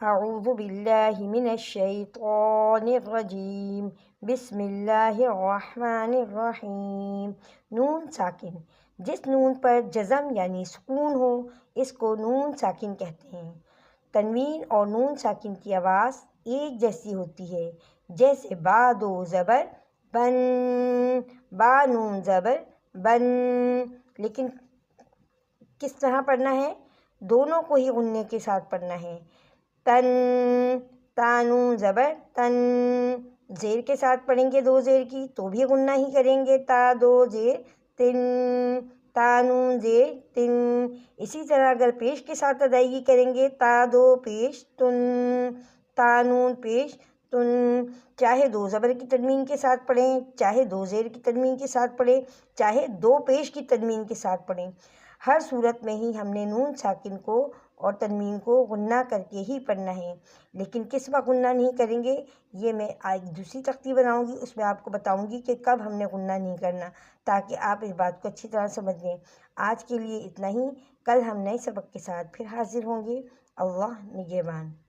اعوذ باللہ من الشیطان الرجیم، بسم اللہ الرحمن الرحیم۔ نون ساکن، جس نون پر جزم یعنی سکون ہو اس کو نون ساکن کہتے ہیں۔ تنوین اور نون ساکن کی آواز ایک جیسی ہوتی ہے، جیسے با دو زبر بن، با نون زبر بن، لیکن کس طرح پڑھنا ہے؟ دونوں کو ہی غنّے کے ساتھ پڑھنا ہے۔ تن، تا نون زبر تن، زیر کے ساتھ پڑھیں گے دو زیر کی تو بھی غنّہ ہی کریں گے، تا دو زیر تن، تا نون زیر تن۔ اسی طرح اگر پیش کے ساتھ ادائیگی کریں گے، تا دو پیش تن، تا نون پیش تن، چاہے دو زبر کی تنوین کے ساتھ پڑھیں، چاہے دو زیر کی تنوین کے ساتھ پڑھیں، چاہے دو پیش کی تنوین کے ساتھ پڑھیں، ہر صورت میں ہی ہم نے نون ساکن کو اور تنوین کو غنّہ کر کے ہی پڑھنا ہے۔ لیکن کس وقت غنّہ نہیں کریں گے، یہ میں ایک دوسری تختی بناؤں گی، اس میں آپ کو بتاؤں گی کہ کب ہم نے غنّہ نہیں کرنا، تاکہ آپ اس بات کو اچھی طرح سمجھ لیں۔ آج کے لیے اتنا ہی، کل ہم نئے سبق کے ساتھ پھر حاضر ہوں گے۔ اللہ نگہبان۔